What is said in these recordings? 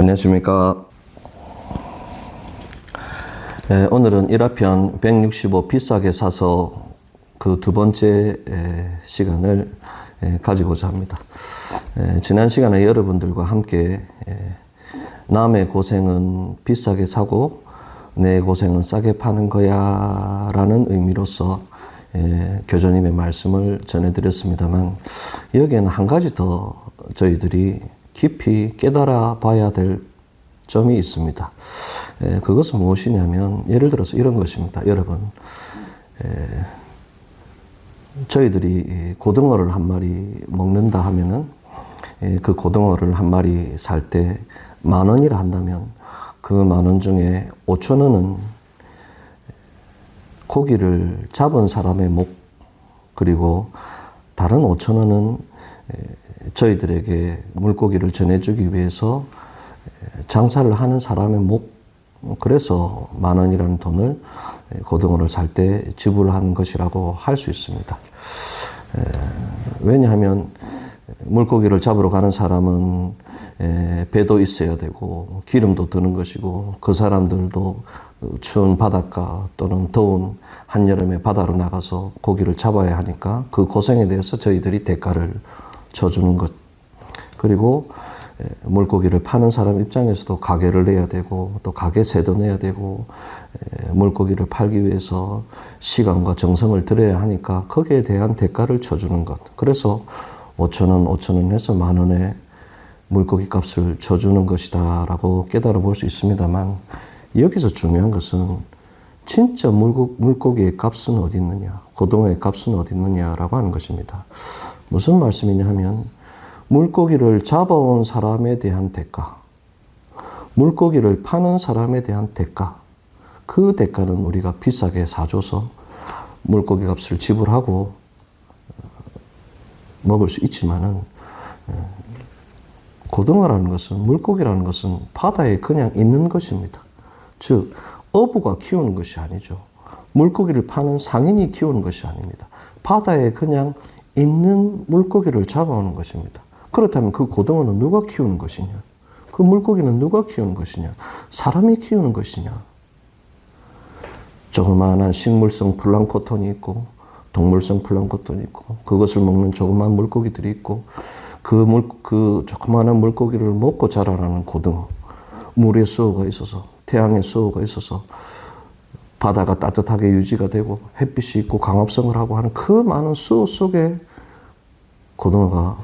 안녕하십니까. 오늘은 1화편 165 비싸게 사서 그 두 번째 시간을 가지고자 합니다. 지난 시간에 여러분들과 함께 남의 고생은 비싸게 사고 내 고생은 싸게 파는 거야 라는 의미로서 교주님의 말씀을 전해드렸습니다만, 여기에는 한 가지 더 저희들이 깊이 깨달아 봐야 될 점이 있습니다. 그것은 무엇이냐면, 예를 들어서 이런 것입니다. 여러분, 저희들이 고등어를 한 마리 먹는다 하면은 그 고등어를 한 마리 살 때 10,000원이라 한다면 그 10,000원 중에 5,000원은 고기를 잡은 사람의 목, 그리고 다른 5,000원은 저희들에게 물고기를 전해주기 위해서 장사를 하는 사람의 목, 그래서 10,000원이라는 돈을 고등어를 살 때 지불한 것이라고 할 수 있습니다. 왜냐하면 물고기를 잡으러 가는 사람은 배도 있어야 되고 기름도 드는 것이고, 그 사람들도 추운 바닷가 또는 더운 한여름에 바다로 나가서 고기를 잡아야 하니까 그 고생에 대해서 저희들이 대가를 쳐주는 것. 그리고 물고기를 파는 사람 입장에서도 가게를 내야 되고 또 가게 세도 내야 되고 물고기를 팔기 위해서 시간과 정성을 들여야 하니까 거기에 대한 대가를 쳐주는 것. 그래서 5,000원 해서 10,000원의 물고기 값을 쳐주는 것이다 라고 깨달아 볼 수 있습니다만, 여기서 중요한 것은 진짜 물고기의 값은 어디 있느냐, 고등어의 값은 어디 있느냐라고 하는 것입니다. 무슨 말씀이냐 하면, 물고기를 잡아온 사람에 대한 대가, 물고기를 파는 사람에 대한 대가, 그 대가는 우리가 비싸게 사줘서 물고기 값을 지불하고 먹을 수 있지만은, 고등어라는 것은, 물고기라는 것은 바다에 그냥 있는 것입니다. 즉, 어부가 키우는 것이 아니죠. 물고기를 파는 상인이 키우는 것이 아닙니다. 바다에 그냥 있는 물고기를 잡아오는 것입니다. 그렇다면 그 고등어는 누가 키우는 것이냐? 그 물고기는 누가 키우는 것이냐? 사람이 키우는 것이냐? 조그마한 식물성 플랑크톤이 있고 동물성 플랑크톤이 있고, 그것을 먹는 조그마한 물고기들이 있고, 그 조그마한 물고기를 먹고 자라나는 고등어, 물의 수호가 있어서, 태양의 수호가 있어서 바다가 따뜻하게 유지가 되고 햇빛이 있고 강합성을 하고 하는 그 많은 수호 속에 고등어가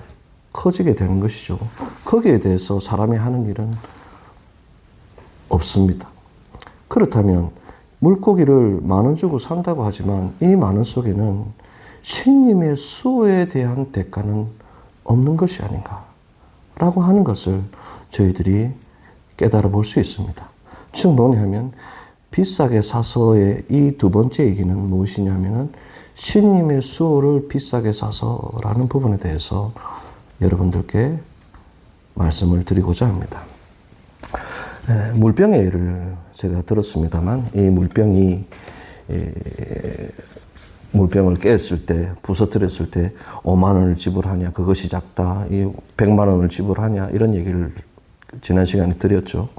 커지게 되는 것이죠. 거기에 대해서 사람이 하는 일은 없습니다. 그렇다면 물고기를 10,000원 주고 산다고 하지만 이 10,000원 속에는 신님의 수호에 대한 대가는 없는 것이 아닌가라고 하는 것을 저희들이 깨달아 볼 수 있습니다. 즉 뭐냐면, 비싸게 사서의 이 두 번째 얘기는 무엇이냐면은, 신님의 수호를 비싸게 사서라는 부분에 대해서 여러분들께 말씀을 드리고자 합니다. 물병의 예를 제가 들었습니다만, 이 물병을 깼을 때, 부서뜨렸을 때 50,000원을 지불하냐, 그것이 작다, 이 1,000,000원을 지불하냐, 이런 얘기를 지난 시간에 드렸죠.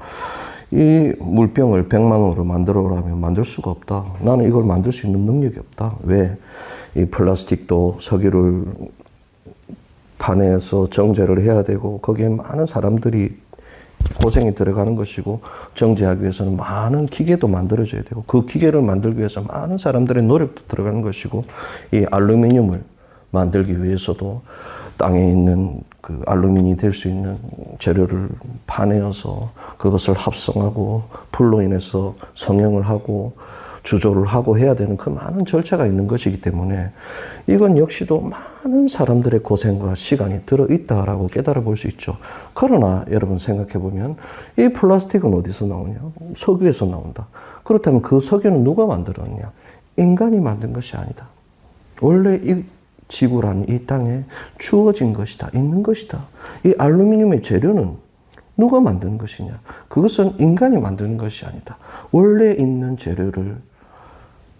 이 물병을 1,000,000원으로 만들어 오라면 만들 수가 없다. 나는 이걸 만들 수 있는 능력이 없다. 왜? 이 플라스틱도 석유를 파내서 정제를 해야 되고, 거기에 많은 사람들이 고생이 들어가는 것이고, 정제하기 위해서는 많은 기계도 만들어져야 되고, 그 기계를 만들기 위해서 많은 사람들의 노력도 들어가는 것이고, 이 알루미늄을 만들기 위해서도 땅에 있는 그 알루미늄이 될 수 있는 재료를 파내어서 그것을 합성하고 불로 인해서 성형을 하고 주조를 하고 해야 되는 그 많은 절차가 있는 것이기 때문에, 이건 역시도 많은 사람들의 고생과 시간이 들어있다라고 깨달아 볼 수 있죠. 그러나 여러분 생각해 보면, 이 플라스틱은 어디서 나오냐? 석유에서 나온다. 그렇다면 그 석유는 누가 만들었냐? 인간이 만든 것이 아니다. 원래 이 지구라는 이 땅에 주어진 것이다, 있는 것이다. 이 알루미늄의 재료는 누가 만드는 것이냐? 그것은 인간이 만드는 것이 아니다. 원래 있는 재료를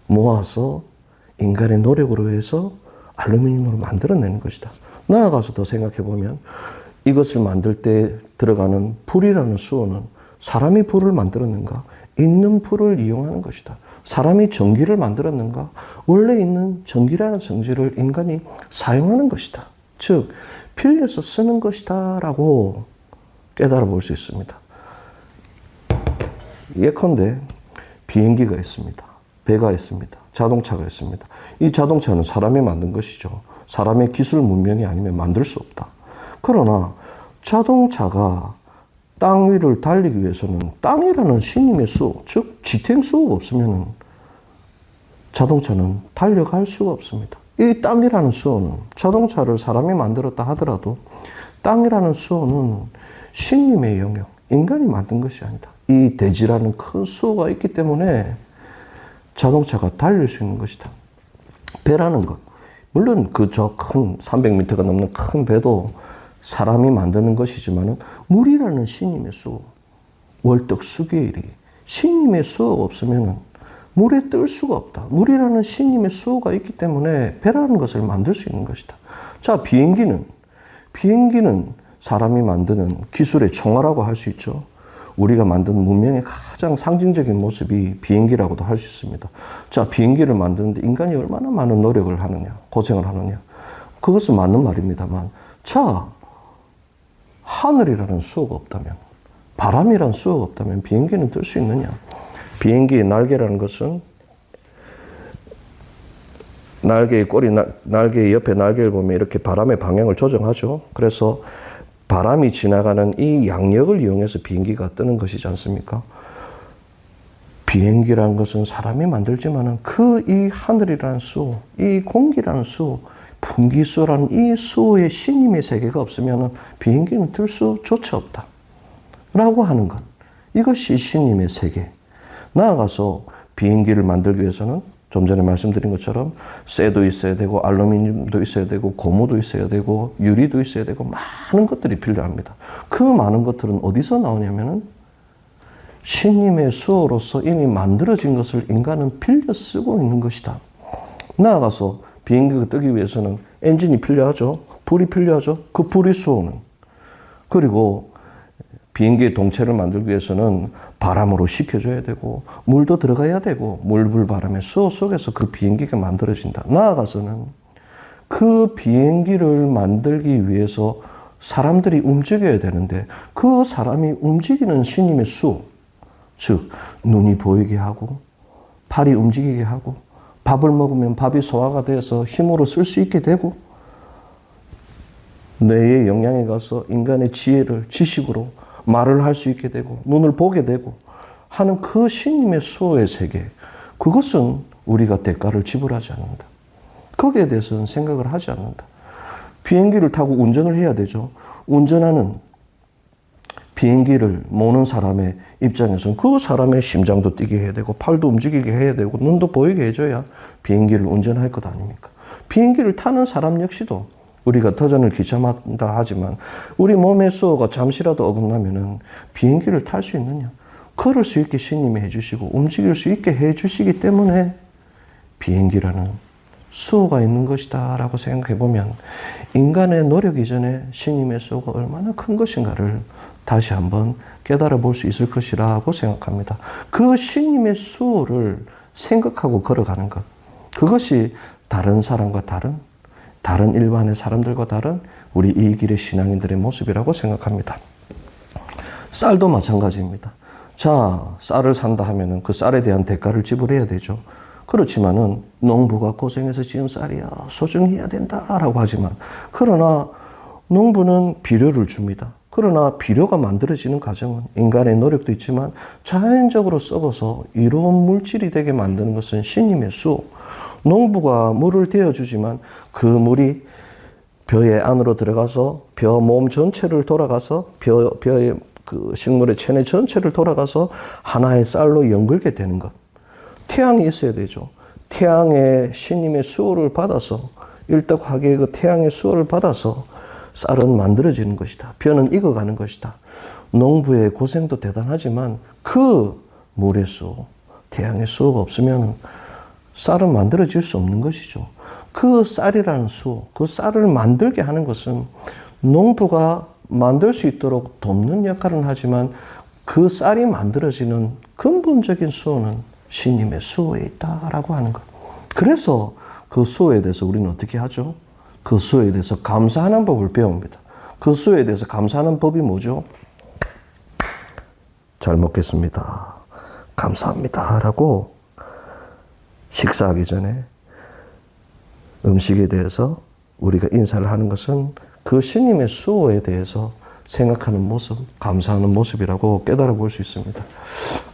모아서 인간의 노력으로 해서 알루미늄으로 만들어내는 것이다. 나아가서 더 생각해 보면, 이것을 만들 때 들어가는 불이라는 수호는 사람이 불을 만들었는가? 있는 불을 이용하는 것이다. 사람이 전기를 만들었는가? 원래 있는 전기라는 성질을 인간이 사용하는 것이다. 즉, 빌려서 쓰는 것이다 라고 깨달아 볼 수 있습니다. 예컨대 비행기가 있습니다. 배가 있습니다. 자동차가 있습니다. 이 자동차는 사람이 만든 것이죠. 사람의 기술 문명이 아니면 만들 수 없다. 그러나 자동차가 땅 위를 달리기 위해서는 땅이라는 신님의 수호, 즉 지탱 수호가 없으면 자동차는 달려갈 수가 없습니다. 이 땅이라는 수호는 자동차를 사람이 만들었다 하더라도 땅이라는 수호는 신님의 영역, 인간이 만든 것이 아니다. 이 대지라는 큰 수호가 있기 때문에 자동차가 달릴 수 있는 것이다. 배라는 것, 물론 그 저 큰 300m가 넘는 큰 배도 사람이 만드는 것이지만 물이라는 신님의 수호, 월덕 수계일이 신님의 수호가 없으면 물에 뜰 수가 없다. 물이라는 신님의 수호가 있기 때문에 배라는 것을 만들 수 있는 것이다. 자, 비행기는 사람이 만드는 기술의 총화라고 할 수 있죠. 우리가 만든 문명의 가장 상징적인 모습이 비행기라고도 할 수 있습니다. 자, 비행기를 만드는데 인간이 얼마나 많은 노력을 하느냐, 고생을 하느냐. 그것은 맞는 말입니다만, 자, 하늘이라는 수호가 없다면, 바람이라는 수호가 없다면 비행기는 뜰 수 있느냐? 비행기의 날개라는 것은 날개의 꼬리, 날개의 옆에 날개를 보면 이렇게 바람의 방향을 조정하죠. 그래서 바람이 지나가는 이 양력을 이용해서 비행기가 뜨는 것이지 않습니까? 비행기라는 것은 사람이 만들지만은 그 이 하늘이라는 수호, 이 공기라는 수호, 분기수라는 이 수호의 신님의 세계가 없으면 비행기는 뜰 수조차 없다. 라고 하는 것. 이것이 신님의 세계. 나아가서 비행기를 만들기 위해서는 좀 전에 말씀드린 것처럼 쇠도 있어야 되고 알루미늄도 있어야 되고 고무도 있어야 되고 유리도 있어야 되고 많은 것들이 필요합니다. 그 많은 것들은 어디서 나오냐면은 신님의 수호로서 이미 만들어진 것을 인간은 빌려 쓰고 있는 것이다. 나아가서 비행기가 뜨기 위해서는 엔진이 필요하죠. 불이 필요하죠. 그 불이 수호는. 그리고 비행기의 동체를 만들기 위해서는 바람으로 식혀줘야 되고 물도 들어가야 되고 물불바람의 수호 속에서 그 비행기가 만들어진다. 나아가서는 그 비행기를 만들기 위해서 사람들이 움직여야 되는데 그 사람이 움직이는 신님의 수호, 즉 눈이 보이게 하고 팔이 움직이게 하고 밥을 먹으면 밥이 소화가 돼서 힘으로 쓸 수 있게 되고 뇌에 영향이 가서 인간의 지혜를 지식으로 말을 할 수 있게 되고 눈을 보게 되고 하는 그 신님의 수호의 세계, 그것은 우리가 대가를 지불하지 않는다. 거기에 대해서는 생각을 하지 않는다. 비행기를 타고 운전을 해야 되죠. 운전하는 비행기를 모는 사람의 입장에서는 그 사람의 심장도 뛰게 해야 되고 팔도 움직이게 해야 되고 눈도 보이게 해줘야 비행기를 운전할 것 아닙니까? 비행기를 타는 사람 역시도 우리가 터전을 귀찮다 하지만 우리 몸의 수호가 잠시라도 어긋나면은 비행기를 탈 수 있느냐? 걸을 수 있게 신님이 해주시고 움직일 수 있게 해주시기 때문에 비행기라는 수호가 있는 것이다 라고 생각해 보면 인간의 노력 이전에 신님의 수호가 얼마나 큰 것인가를 다시 한번 깨달아 볼 수 있을 것이라고 생각합니다. 그 신님의 수호를 생각하고 걸어가는 것, 그것이 다른 사람과 다른 일반의 사람들과 다른 우리 이 길의 신앙인들의 모습이라고 생각합니다. 쌀도 마찬가지입니다. 자, 쌀을 산다 하면은 그 쌀에 대한 대가를 지불해야 되죠. 그렇지만은 농부가 고생해서 지은 쌀이야 소중해야 된다라고 하지만 그러나 농부는 비료를 줍니다. 그러나 비료가 만들어지는 과정은 인간의 노력도 있지만 자연적으로 썩어서 이로운 물질이 되게 만드는 것은 신님의 수호. 농부가 물을 데워주지만 그 물이 벼의 안으로 들어가서 벼 몸 전체를 돌아가서 벼의 그 식물의 체내 전체를 돌아가서 하나의 쌀로 연결게 되는 것. 태양이 있어야 되죠. 태양의 신님의 수호를 받아서 일떡하게 그 태양의 수호를 받아서 쌀은 만들어지는 것이다. 벼는 익어가는 것이다. 농부의 고생도 대단하지만 그 물의 수호, 태양의 수호가 없으면 쌀은 만들어질 수 없는 것이죠. 그 쌀이라는 수호, 그 쌀을 만들게 하는 것은 농부가 만들 수 있도록 돕는 역할은 하지만 그 쌀이 만들어지는 근본적인 수호는 신님의 수호에 있다라고 하는 것. 그래서 그 수호에 대해서 우리는 어떻게 하죠? 그 수호에 대해서 감사하는 법을 배웁니다. 그 수호에 대해서 감사하는 법이 뭐죠? 잘 먹겠습니다. 감사합니다. 라고 식사하기 전에 음식에 대해서 우리가 인사를 하는 것은 그 신님의 수호에 대해서 생각하는 모습, 감사하는 모습이라고 깨달아 볼 수 있습니다.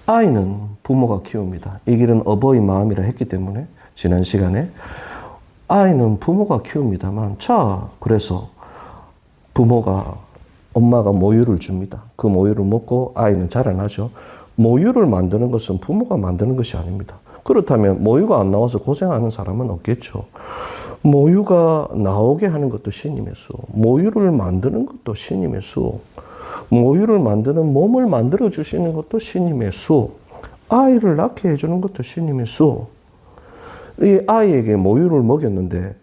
아이는 부모가 키웁니다. 이 길은 어버이 마음이라 했기 때문에 지난 시간에 아이는 부모가 키웁니다만, 자, 그래서 부모가, 엄마가 모유를 줍니다. 그 모유를 먹고 아이는 자라나죠. 모유를 만드는 것은 부모가 만드는 것이 아닙니다. 그렇다면 모유가 안 나와서 고생하는 사람은 없겠죠. 모유가 나오게 하는 것도 신님의 수호. 모유를 만드는 것도 신님의 수호. 모유를 만드는 몸을 만들어 주시는 것도 신님의 수호. 아이를 낳게 해주는 것도 신님의 수호. 이 아이에게 모유를 먹였는데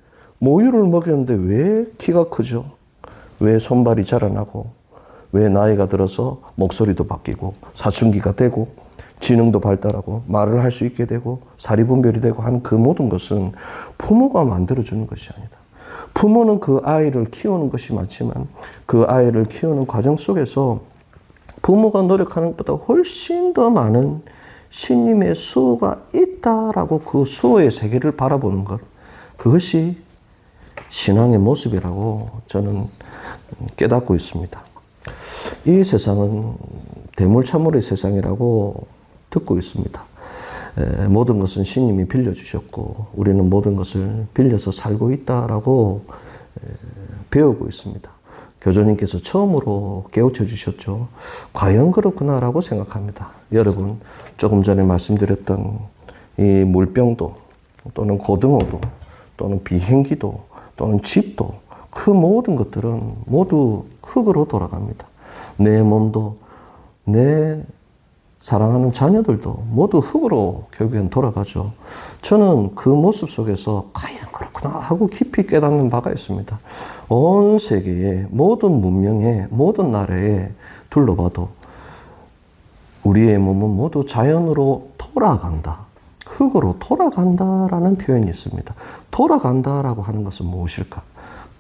왜 키가 크죠? 왜 손발이 자라나고, 왜 나이가 들어서 목소리도 바뀌고 사춘기가 되고 지능도 발달하고 말을 할 수 있게 되고 사리분별이 되고 하는 그 모든 것은 부모가 만들어주는 것이 아니다. 부모는 그 아이를 키우는 것이 맞지만 그 아이를 키우는 과정 속에서 부모가 노력하는 것보다 훨씬 더 많은 신님의 수호가 있다라고 그 수호의 세계를 바라보는 것, 그것이 신앙의 모습이라고 저는 깨닫고 있습니다. 이 세상은 대물차물의 세상이라고 듣고 있습니다. 모든 것은 신님이 빌려주셨고 우리는 모든 것을 빌려서 살고 있다라고 배우고 있습니다. 교주님께서 처음으로 깨우쳐 주셨죠. 과연 그렇구나라고 생각합니다. 여러분, 조금 전에 말씀드렸던 이 물병도 또는 고등어도 또는 비행기도 또는 집도 그 모든 것들은 모두 흙으로 돌아갑니다. 내 몸도 내 사랑하는 자녀들도 모두 흙으로 결국엔 돌아가죠. 저는 그 모습 속에서 과연 그렇구나 하고 깊이 깨닫는 바가 있습니다. 온 세계의 모든 문명의 모든 나라에 둘러봐도 우리의 몸은 모두 자연으로 돌아간다. 흙으로 돌아간다라는 표현이 있습니다. 돌아간다라고 하는 것은 무엇일까?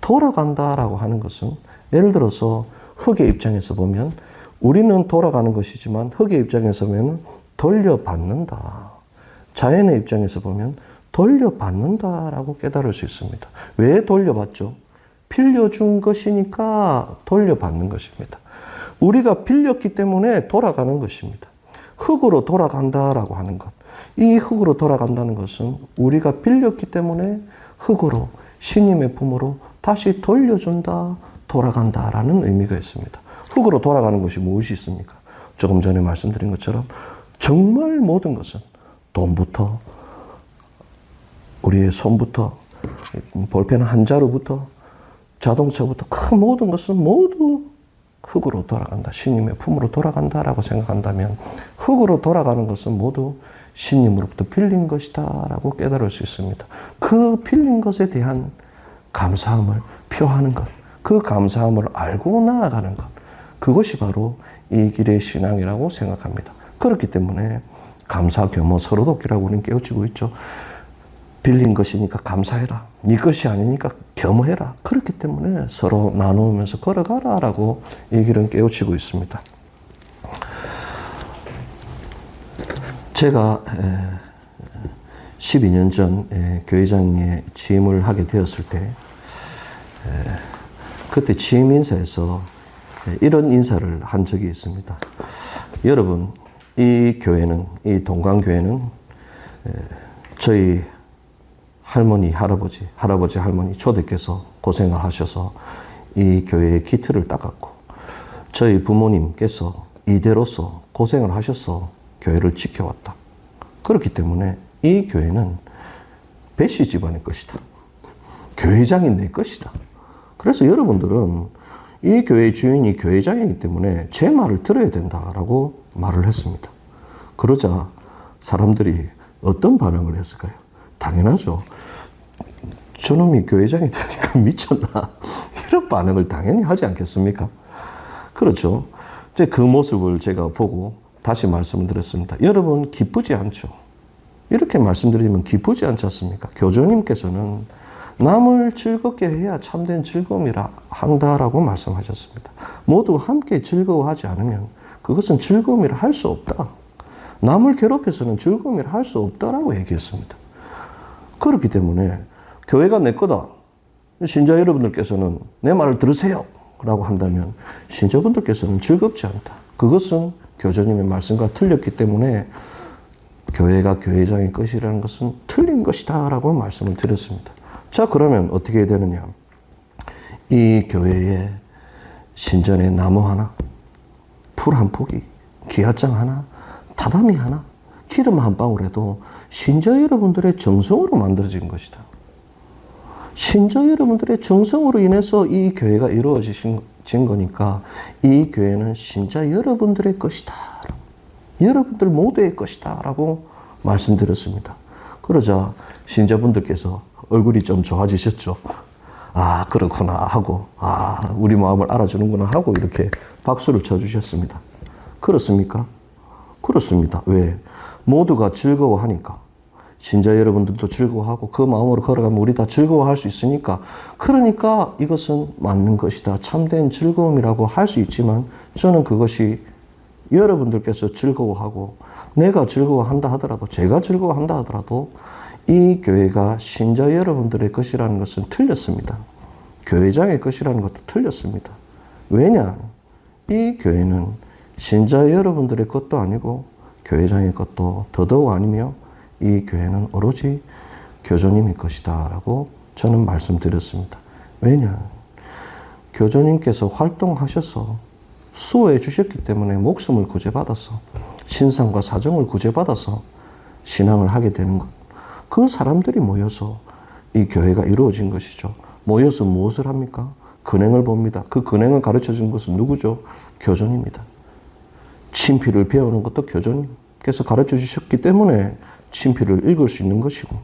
돌아간다라고 하는 것은 예를 들어서 흙의 입장에서 보면 우리는 돌아가는 것이지만 흙의 입장에서 보면 돌려받는다. 자연의 입장에서 보면 돌려받는다라고 깨달을 수 있습니다. 왜 돌려받죠? 빌려준 것이니까 돌려받는 것입니다. 우리가 빌렸기 때문에 돌아가는 것입니다. 흙으로 돌아간다라고 하는 것. 이 흙으로 돌아간다는 것은 우리가 빌렸기 때문에 흙으로 신님의 품으로 다시 돌려준다, 돌아간다라는 의미가 있습니다. 흙으로 돌아가는 것이 무엇이 있습니까? 조금 전에 말씀드린 것처럼 정말 모든 것은 돈부터 우리의 손부터 볼펜 한 자루부터 자동차부터 그 모든 것은 모두 흙으로 돌아간다. 신님의 품으로 돌아간다라고 생각한다면 흙으로 돌아가는 것은 모두 신님으로부터 빌린 것이다 라고 깨달을 수 있습니다. 그 빌린 것에 대한 감사함을 표하는 것, 그 감사함을 알고 나아가는 것, 그것이 바로 이 길의 신앙이라고 생각합니다. 그렇기 때문에 감사, 겸허, 서로 돕기라고 우리는 깨우치고 있죠. 빌린 것이니까 감사해라. 네 것이 아니니까 겸허해라. 그렇기 때문에 서로 나누면서 걸어가라라고 이 길은 깨우치고 있습니다. 제가 12년 전 교회장에 취임을 하게 되었을 때 그때 취임 인사에서 이런 인사를 한 적이 있습니다. 여러분, 이 교회는, 이 동강교회는 저희 할머니, 할아버지, 할머니, 초대께서 고생을 하셔서 이 교회의 기틀을 닦았고 저희 부모님께서 이대로서 고생을 하셔서 교회를 지켜왔다. 그렇기 때문에 이 교회는 배씨 집안의 것이다. 교회장이 내 것이다. 그래서 여러분들은 이 교회의 주인이 교회장이기 때문에 제 말을 들어야 된다라고 말을 했습니다. 그러자 사람들이 어떤 반응을 했을까요? 당연하죠. 저놈이 교회장이 되니까 미쳤나? 이런 반응을 당연히 하지 않겠습니까? 그렇죠. 이제 그 모습을 제가 보고 다시 말씀을 드렸습니다. 여러분 기쁘지 않죠? 이렇게 말씀드리면 기쁘지 않지 않습니까? 교주님께서는 남을 즐겁게 해야 참된 즐거움이라 한다라고 말씀하셨습니다. 모두 함께 즐거워하지 않으면 그것은 즐거움이라 할 수 없다. 남을 괴롭혀서는 즐거움이라 할 수 없다라고 얘기했습니다. 그렇기 때문에 교회가 내 거다. 신자 여러분들께서는 내 말을 들으세요. 라고 한다면 신자분들께서는 즐겁지 않다. 그것은 교주님의 말씀과 틀렸기 때문에 교회가 교회장의 것이라는 것은 틀린 것이다 라고 말씀을 드렸습니다. 자, 그러면 어떻게 해야 되느냐. 이 교회에 신전에 나무 하나, 풀 한 포기, 기아장 하나, 다다미 하나, 기름 한 방울에도 신자 여러분들의 정성으로 만들어진 것이다. 신자 여러분들의 정성으로 인해서 이 교회가 이루어진 거니까 이 교회는 신자 여러분들의 것이다. 여러분들 모두의 것이다. 라고 말씀드렸습니다. 그러자 신자분들께서 얼굴이 좀 좋아지셨죠. 아, 그렇구나 하고, 아, 우리 마음을 알아주는구나 하고 이렇게 박수를 쳐주셨습니다. 그렇습니까? 그렇습니다. 왜? 모두가 즐거워하니까. 신자 여러분들도 즐거워하고 그 마음으로 걸어가면 우리 다 즐거워할 수 있으니까, 그러니까 이것은 맞는 것이다. 참된 즐거움이라고 할 수 있지만 저는 그것이 여러분들께서 즐거워하고 내가 즐거워한다 하더라도, 제가 즐거워한다 하더라도 이 교회가 신자 여러분들의 것이라는 것은 틀렸습니다. 교회장의 것이라는 것도 틀렸습니다. 왜냐? 이 교회는 신자 여러분들의 것도 아니고 교회장의 것도 더더욱 아니며 이 교회는 오로지 교주님의 것이다 라고 저는 말씀드렸습니다. 왜냐? 교주님께서 활동하셔서 수호해 주셨기 때문에 목숨을 구제받아서 신상과 사정을 구제받아서 신앙을 하게 되는 것. 그 사람들이 모여서 이 교회가 이루어진 것이죠. 모여서 무엇을 합니까? 근행을 봅니다. 그 근행을 가르쳐 준 것은 누구죠? 교주님입니다. 친필을 배우는 것도 교주님께서 가르쳐 주셨기 때문에 친필을 읽을 수 있는 것이고,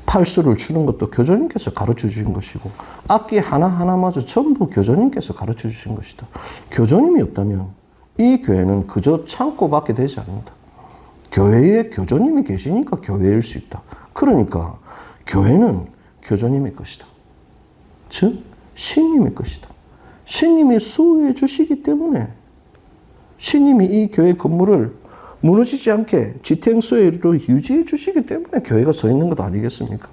팔수를 추는 것도 교주님께서 가르쳐 주신 것이고, 악기 하나하나마저 전부 교주님께서 가르쳐 주신 것이다. 교주님이 없다면 이 교회는 그저 창고밖에 되지 않는다. 교회에 교주님이 계시니까 교회일 수 있다. 그러니까 교회는 교주님의 것이다. 즉 신님의 것이다. 신님이 수호해 주시기 때문에, 신님이 이 교회 건물을 무너지지 않게 지탱수회로 유지해 주시기 때문에 교회가 서 있는 것 아니겠습니까?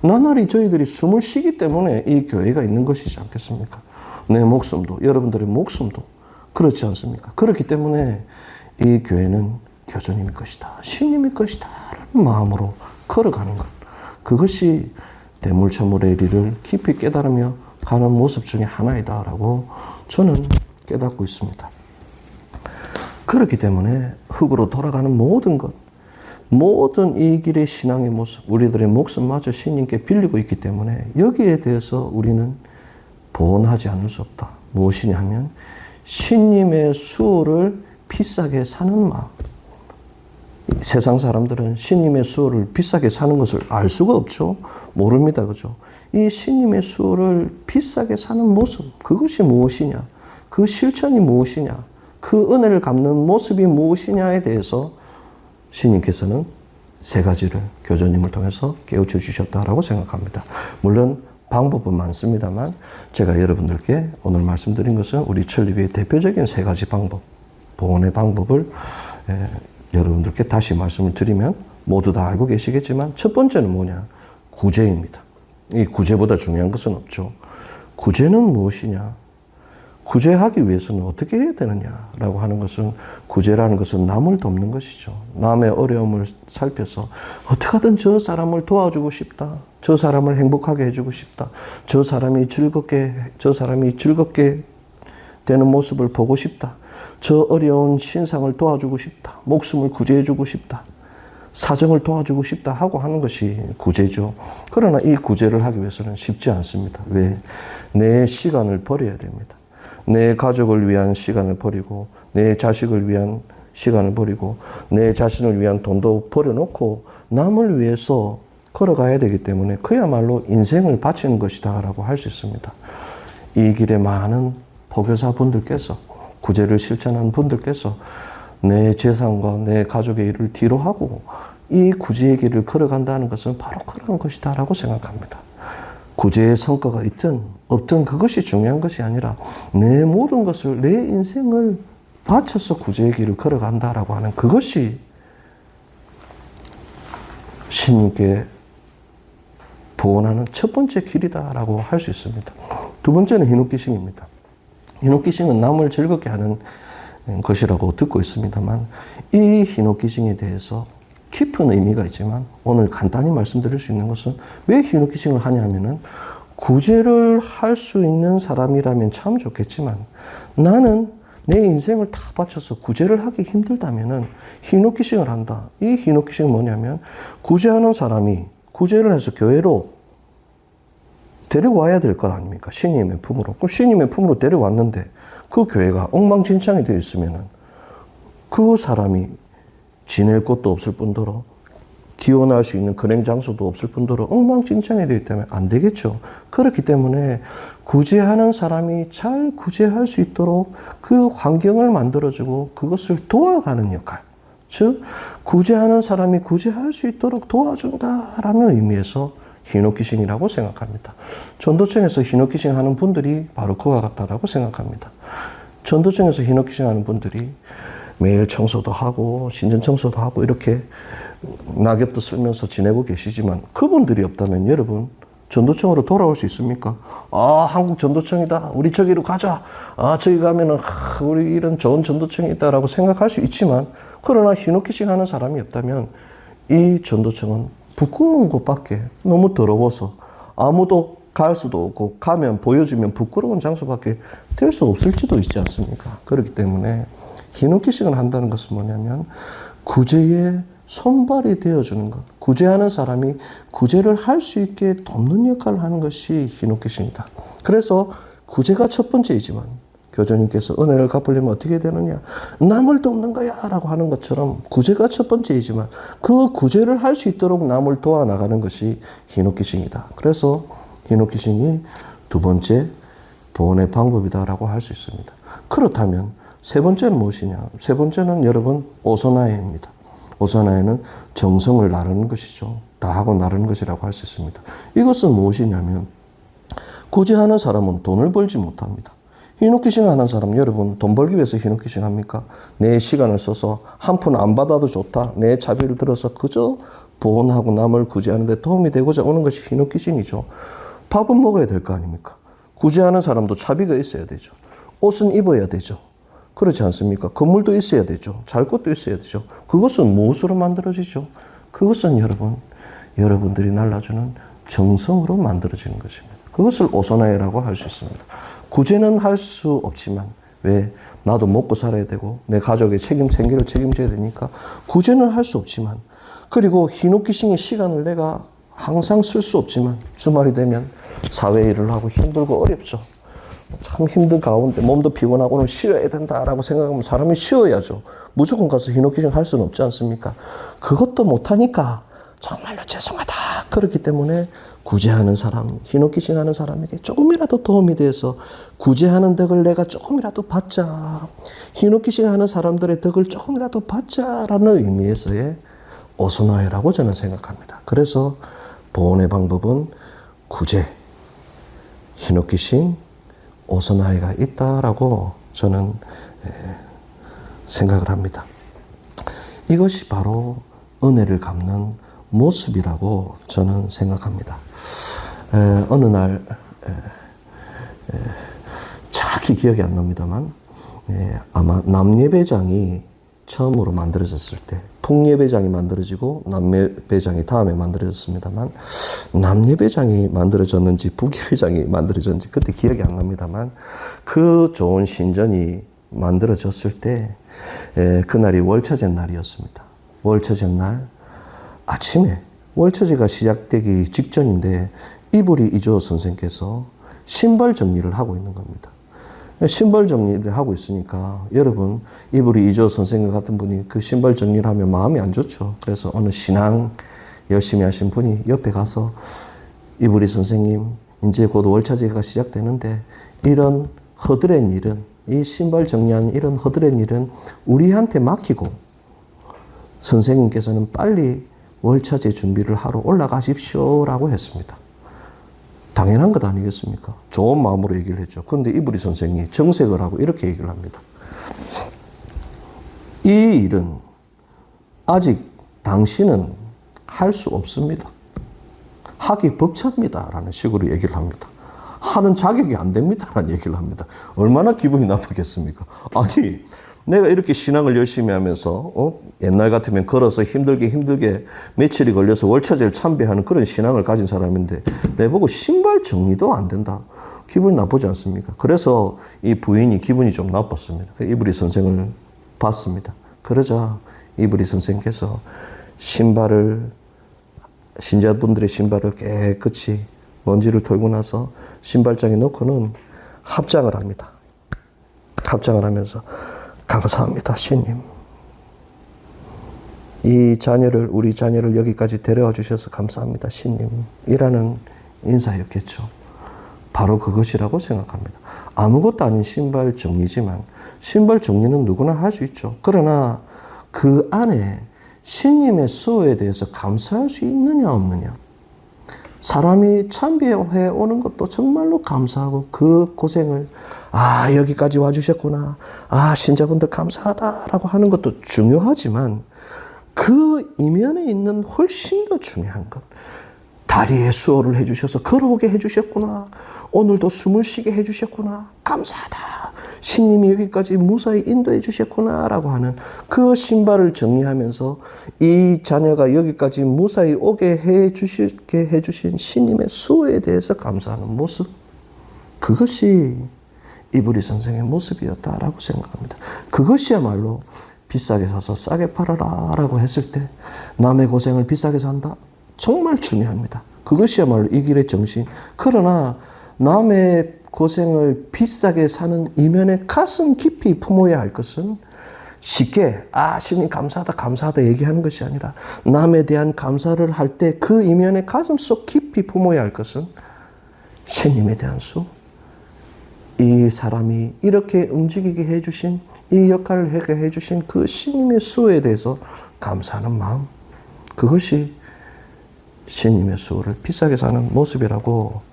나날이 저희들이 숨을 쉬기 때문에 이 교회가 있는 것이지 않겠습니까? 내 목숨도, 여러분들의 목숨도 그렇지 않습니까? 그렇기 때문에 이 교회는 교주님의 것이다, 신님의 것이다 라는 마음으로 걸어가는 것, 그것이 대물차물의 리를 깊이 깨달으며 가는 모습 중에 하나이다 라고 저는 깨닫고 있습니다. 그렇기 때문에 흙으로 돌아가는 모든 것, 모든 이 길의 신앙의 모습, 우리들의 목숨마저 신님께 빌리고 있기 때문에 여기에 대해서 우리는 보온하지 않을 수 없다. 무엇이냐 하면 신님의 수호를 비싸게 사는 마음. 세상 사람들은 신님의 수호를 비싸게 사는 것을 알 수가 없죠. 모릅니다. 그죠? 이 신님의 수호를 비싸게 사는 모습, 그것이 무엇이냐? 그 실천이 무엇이냐? 그 은혜를 갚는 모습이 무엇이냐에 대해서 신님께서는 세 가지를 교주님을 통해서 깨우쳐 주셨다라고 생각합니다. 물론 방법은 많습니다만 제가 여러분들께 오늘 말씀드린 것은 우리 천리교의 대표적인 세 가지 방법, 보온의 방법을 여러분들께 다시 말씀을 드리면 모두 다 알고 계시겠지만, 첫 번째는 뭐냐? 구제입니다. 이 구제보다 중요한 것은 없죠. 구제는 무엇이냐? 구제하기 위해서는 어떻게 해야 되느냐라고 하는 것은, 구제라는 것은 남을 돕는 것이죠. 남의 어려움을 살펴서 어떻게든 저 사람을 도와주고 싶다. 저 사람을 행복하게 해주고 싶다. 저 사람이 즐겁게 되는 모습을 보고 싶다. 저 어려운 신상을 도와주고 싶다. 목숨을 구제해주고 싶다. 사정을 도와주고 싶다 하고 하는 것이 구제죠. 그러나 이 구제를 하기 위해서는 쉽지 않습니다. 왜? 내 시간을 버려야 됩니다. 내 가족을 위한 시간을 버리고, 내 자식을 위한 시간을 버리고, 내 자신을 위한 돈도 버려놓고 남을 위해서 걸어가야 되기 때문에 그야말로 인생을 바치는 것이다 라고 할 수 있습니다. 이 길에 많은 포교사분들께서, 구제를 실천하는 분들께서 내 재산과 내 가족의 일을 뒤로 하고 이 구제의 길을 걸어간다는 것은 바로 그런 것이다 라고 생각합니다. 구제의 성과가 있든 없든 그것이 중요한 것이 아니라 내 모든 것을, 내 인생을 바쳐서 구제의 길을 걸어간다라고 하는 그것이 신님께 보원하는 첫 번째 길이다라고 할 수 있습니다. 두 번째는 희노기싱입니다. 희노기싱은 남을 즐겁게 하는 것이라고 듣고 있습니다만, 이 희노기싱에 대해서 깊은 의미가 있지만 오늘 간단히 말씀드릴 수 있는 것은, 왜 희노기싱을 하냐 하면은 구제를 할 수 있는 사람이라면 참 좋겠지만 나는 내 인생을 다 바쳐서 구제를 하기 힘들다면은 희노기싱을 한다. 이 희노기싱은 뭐냐면, 구제하는 사람이 구제를 해서 교회로 데리고 와야 될 것 아닙니까? 신님의 품으로. 그럼 신님의 품으로 데려왔는데 그 교회가 엉망진창이 되어 있으면은 그 사람이 지낼 곳도 없을 뿐더러 기원할 수 있는 근행 장소도 없을 뿐더러 엉망진창이 되어 있다면 안 되겠죠. 그렇기 때문에 구제하는 사람이 잘 구제할 수 있도록 그 환경을 만들어주고 그것을 도와가는 역할. 즉, 구제하는 사람이 구제할 수 있도록 도와준다라는 의미에서 희노기싱이라고 생각합니다. 전도청에서 희노기싱 하는 분들이 바로 그와 같다라고 생각합니다. 전도청에서 희노기싱 하는 분들이 매일 청소도 하고 신전 청소도 하고 이렇게 낙엽도 쓸면서 지내고 계시지만, 그분들이 없다면 여러분 전도청으로 돌아올 수 있습니까? 아, 한국 전도청이다, 우리 저기로 가자, 아, 저기 가면은 우리 이런 좋은 전도청이 있다라고 생각할 수 있지만, 그러나 희노기싱 하는 사람이 없다면 이 전도청은 부끄러운 곳밖에, 너무 더러워서 아무도 갈 수도 없고 가면 보여주면 부끄러운 장소밖에 될 수 없을지도 있지 않습니까? 그렇기 때문에 희노기싱을 한다는 것은 뭐냐면 구제의 손발이 되어주는 것, 구제하는 사람이 구제를 할 수 있게 돕는 역할을 하는 것이 희노기싱이다. 그래서 구제가 첫 번째이지만 교주님께서 은혜를 갚으려면 어떻게 되느냐, 남을 돕는 거야 라고 하는 것처럼 구제가 첫 번째이지만 그 구제를 할 수 있도록 남을 도와 나가는 것이 희노기싱이다. 그래서 희노기싱이 두 번째 보온의 방법이다라고 할 수 있습니다. 그렇다면 세 번째는 무엇이냐? 세 번째는 여러분 오소나에입니다. 오소나에는 정성을 나르는 것이죠. 다하고 나르는 것이라고 할 수 있습니다. 이것은 무엇이냐면, 구제하는 사람은 돈을 벌지 못합니다. 희노기싱 하는 사람, 여러분 돈 벌기 위해서 희노기싱 합니까? 내 시간을 써서 한 푼 안 받아도 좋다, 내 자비를 들어서 그저 보온하고 남을 구제하는 데 도움이 되고자 오는 것이 희노기싱이죠. 밥은 먹어야 될 거 아닙니까? 구제하는 사람도 자비가 있어야 되죠. 옷은 입어야 되죠. 그렇지 않습니까? 건물도 있어야 되죠. 잘 것도 있어야 되죠. 그것은 무엇으로 만들어지죠? 그것은 여러분들이 날라주는 정성으로 만들어지는 것입니다. 그것을 오소나에라고 할 수 있습니다. 구제는 할 수 없지만, 왜? 나도 먹고 살아야 되고 내 가족의 생계를 책임져야 되니까 구제는 할 수 없지만, 그리고 희노기싱의 시간을 내가 항상 쓸 수 없지만 주말이 되면 사회 일을 하고 힘들고 어렵죠. 참 힘든 가운데 몸도 피곤하고 오늘 쉬어야 된다라고 생각하면 사람이 쉬어야죠. 무조건 가서 희노기싱 할 수는 없지 않습니까? 그것도 못하니까 정말로 죄송하다. 그렇기 때문에 구제하는 사람, 희노기싱 하는 사람에게 조금이라도 도움이 돼서 구제하는 덕을 내가 조금이라도 받자, 희노기싱 하는 사람들의 덕을 조금이라도 받자라는 의미에서의 오소나에라고 저는 생각합니다. 그래서 보온의 방법은 구제, 희노기싱, 오소나에가 있다라고 저는 생각을 합니다. 이것이 바로 은혜를 갚는 모습이라고 저는 생각합니다. 어느 날 정확히 기억이 안 납니다만, 아마 남예배장이 처음으로 만들어졌을 때, 북예배장이 만들어지고 남예배장이 다음에 만들어졌습니다만, 남예배장이 만들어졌는지 북예배장이 만들어졌는지 그때 기억이 안 납니다만, 그 좋은 신전이 만들어졌을 때 그날이 월처제 날이었습니다. 월처제 날 아침에, 월처제가 시작되기 직전인데 이불이 이조 선생께서 신발 정리를 하고 있는 겁니다. 신발 정리를 하고 있으니까 여러분, 이불이 이조 선생 같은 분이 그 신발 정리를 하면 마음이 안 좋죠. 그래서 어느 신앙 열심히 하신 분이 옆에 가서, 이불이 선생님, 이제 곧 월차제가 시작되는데 이런 허드렛 일은, 이 신발 정리하는 이런 허드렛 일은 우리한테 맡기고 선생님께서는 빨리 월차제 준비를 하러 올라가십시오라고 했습니다. 당연한 것 아니겠습니까? 좋은 마음으로 얘기를 했죠. 그런데 이브리 선생이 정색을 하고 이렇게 얘기를 합니다. 이 일은 아직 당신은 할 수 없습니다. 하기 벅찹니다. 라는 식으로 얘기를 합니다. 하는 자격이 안 됩니다. 라는 얘기를 합니다. 얼마나 기분이 나쁘겠습니까? 아니, 내가 이렇게 신앙을 열심히 하면서 옛날 같으면 걸어서 힘들게 며칠이 걸려서 월차제를 참배하는 그런 신앙을 가진 사람인데 내보고 신발 정리도 안 된다. 기분이 나쁘지 않습니까? 그래서 이 부인이 기분이 좀 나빴습니다. 이브리 선생을 봤습니다. 그러자 이브리 선생께서 신자분들의 신발을 깨끗이 먼지를 털고 나서 신발장에 넣고는 합장을 합니다. 합장을 하면서 감사합니다, 신님. 우리 자녀를 여기까지 데려와 주셔서 감사합니다, 신님. 이라는 인사였겠죠. 바로 그것이라고 생각합니다. 아무것도 아닌 신발 정리지만 신발 정리는 누구나 할 수 있죠. 그러나 그 안에 신님의 수호에 대해서 감사할 수 있느냐 없느냐. 사람이 참배해 오는 것도 정말로 감사하고 그 고생을 여기까지 와주셨구나. 신자분들 감사하다라고 하는 것도 중요하지만 그 이면에 있는 훨씬 더 중요한 것. 다리에 수호를 해주셔서 걸어오게 해주셨구나. 오늘도 숨을 쉬게 해주셨구나. 감사하다. 신님이 여기까지 무사히 인도해 주셨구나 라고 하는 그 신발을 정리하면서 이 자녀가 여기까지 무사히 오게 해주신 신님의 수호에 대해서 감사하는 모습. 그것이 이브리 선생의 모습이었다라고 생각합니다. 그것이야말로 비싸게 사서 싸게 팔아라 라고 했을 때 남의 고생을 비싸게 산다? 정말 중요합니다. 그것이야말로 이 길의 정신. 그러나 남의 고생을 비싸게 사는 이면에 가슴 깊이 품어야 할 것은 쉽게 신님 감사하다 얘기하는 것이 아니라 남에 대한 감사를 할 때 그 이면에 가슴 속 깊이 품어야 할 것은 신님에 대한 수. 이 사람이 이렇게 움직이게 해주신, 이 역할을 하게 해주신 그 신님의 수호에 대해서 감사하는 마음. 그것이 신님의 수호를 비싸게 사는 모습이라고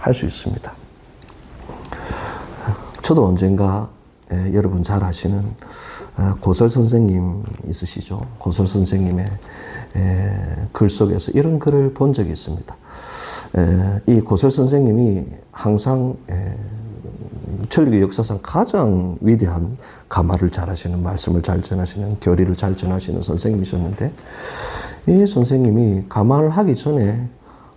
할 수 있습니다. 저도 언젠가 여러분 잘 아시는 고설 선생님 있으시죠? 고설 선생님의 글 속에서 이런 글을 본 적이 있습니다. 이 고설 선생님이 항상 천리교 역사상 가장 위대한 가마를 잘 하시는, 말씀을 잘 전하시는, 교리를 잘 전하시는 선생님이셨는데 이 선생님이 가마를 하기 전에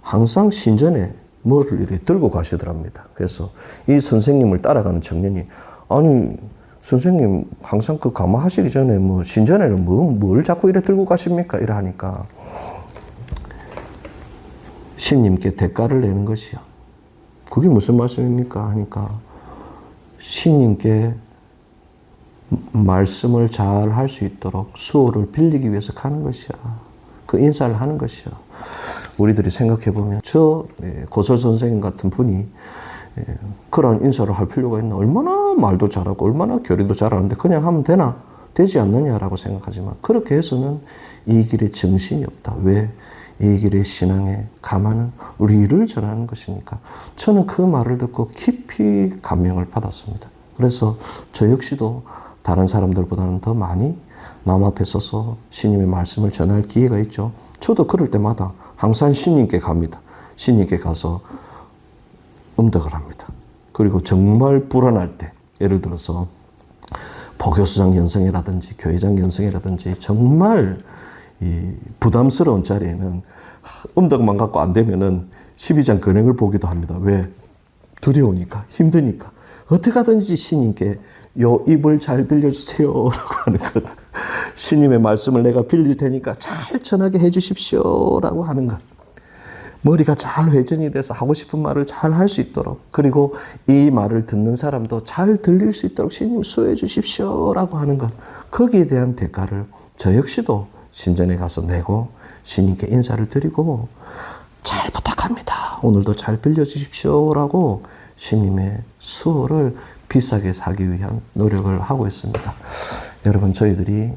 항상 신전에 뭐를 이렇게 들고 가시더랍니다. 그래서 이 선생님을 따라가는 청년이 아니 선생님 항상 그 가마 하시기 전에 신전에는 뭘 자꾸 이래 들고 가십니까? 이래 하니까 신님께 대가를 내는 것이요. 그게 무슨 말씀입니까? 하니까 신님께 말씀을 잘 할 수 있도록 수호를 빌리기 위해서 가는 것이야. 그 인사를 하는 것이야. 우리들이 생각해보면 저 고설 선생님 같은 분이 그런 인사를 할 필요가 있나? 얼마나 말도 잘하고 얼마나 교리도 잘하는데 그냥 하면 되지 않느냐라고 생각하지만 그렇게 해서는 이 길에 정신이 없다. 왜? 이 길의 신앙의 가마는 우리를 전하는 것이니까. 저는 그 말을 듣고 깊이 감명을 받았습니다. 그래서 저 역시도 다른 사람들보다는 더 많이 남 앞에 서서 신님의 말씀을 전할 기회가 있죠. 저도 그럴 때마다 항상 신님께 갑니다. 신님께 가서 음덕을 합니다. 그리고 정말 불안할 때, 예를 들어서 보교수장 연승회라든지 교회장 연승회라든지 정말 이 부담스러운 자리에는 음덕만 갖고 안 되면은 12장 근행을 보기도 합니다. 왜? 두려우니까, 힘드니까. 어떻게 하든지 신님께 요 입을 잘 빌려주세요 라고 하는 것. 신님의 말씀을 내가 빌릴 테니까 잘 전하게 해주십시오 라고 하는 것. 머리가 잘 회전이 돼서 하고 싶은 말을 잘 할 수 있도록, 그리고 이 말을 듣는 사람도 잘 들릴 수 있도록 신님 수호해 주십시오 라고 하는 것. 거기에 대한 대가를 저 역시도 신전에 가서 내고 신님께 인사를 드리고 잘 부탁합니다. 오늘도 잘 빌려주십시오 라고 신님의 수호를 비싸게 사기 위한 노력을 하고 있습니다. 여러분, 저희들이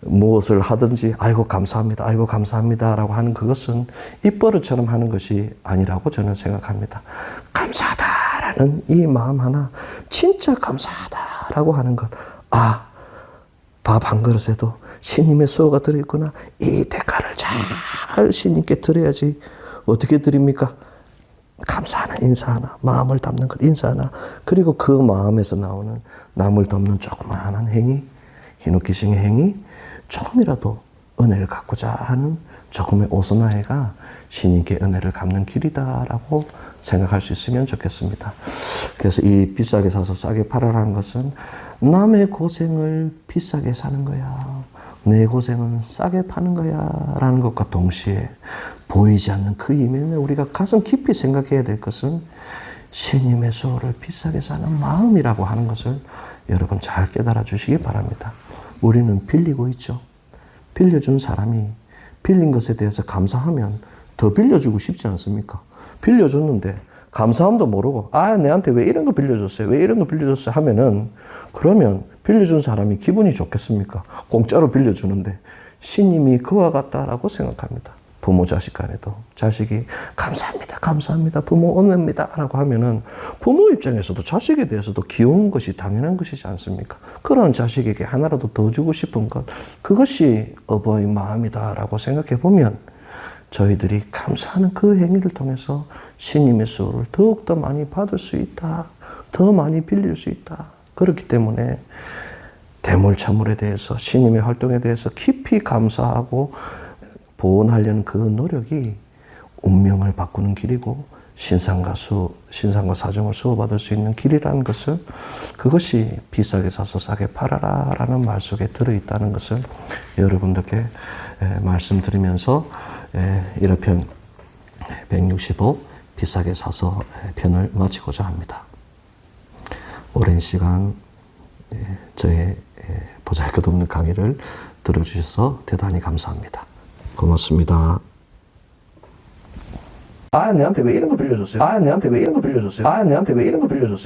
무엇을 하든지 아이고 감사합니다, 아이고 감사합니다 라고 하는 그것은 입버릇처럼 하는 것이 아니라고 저는 생각합니다. 감사하다라는 이 마음 하나, 진짜 감사하다라고 하는 것, 아, 밥 한 그릇에도 신님의 수호가 들어있구나, 이 대가를 잘 신님께 드려야지. 어떻게 드립니까? 감사하는 인사 하나, 마음을 담는 것 인사 하나, 그리고 그 마음에서 나오는 남을 돕는 조그마한 행위, 히노키싱의 행위, 조금이라도 은혜를 갚고자 하는 조금의 오선화해가 신님께 은혜를 갚는 길이다라고 생각할 수 있으면 좋겠습니다. 그래서 이 비싸게 사서 싸게 팔아라는 것은 남의 고생을 비싸게 사는 거야, 내 고생은 싸게 파는 거야 라는 것과 동시에 보이지 않는 그 이면에 우리가 가슴 깊이 생각해야 될 것은 신님의 수호를 비싸게 사는 마음이라고 하는 것을 여러분 잘 깨달아 주시기 바랍니다. 우리는 빌리고 있죠. 빌려준 사람이 빌린 것에 대해서 감사하면 더 빌려주고 싶지 않습니까? 빌려줬는데 감사함도 모르고 아, 내한테 왜 이런 거 빌려줬어요? 왜 이런 거 빌려줬어요? 하면은 그러면 빌려준 사람이 기분이 좋겠습니까? 공짜로 빌려주는데. 신님이 그와 같다라고 생각합니다. 부모 자식 간에도 자식이 감사합니다, 감사합니다, 부모 은혜입니다 라고 하면은 부모 입장에서도 자식에 대해서도 귀여운 것이 당연한 것이지 않습니까? 그런 자식에게 하나라도 더 주고 싶은 것, 그것이 어버이 마음이다라고 생각해 보면 저희들이 감사하는 그 행위를 통해서 신님의 수호를 더욱더 많이 받을 수 있다, 더 많이 빌릴 수 있다. 그렇기 때문에 대물차물에 대해서, 신님의 활동에 대해서 깊이 감사하고 보온하려는 그 노력이 운명을 바꾸는 길이고 신상과 사정을 수호받을 수 있는 길이라는 것을, 그것이 비싸게 사서 싸게 팔아라 라는 말 속에 들어있다는 것을 여러분들께 말씀드리면서 1편 165 비싸게 사서 편을 마치고자 합니다. 오랜 시간 저의 보잘것없는 강의를 들어주셔서 대단히 감사합니다. 고맙습니다. 아, 내한테 왜 이런 거 빌려줬어요? 아, 내한테 왜 이런 거 빌려줬어요? 아, 내한테 왜 이런 거 빌려줬어요?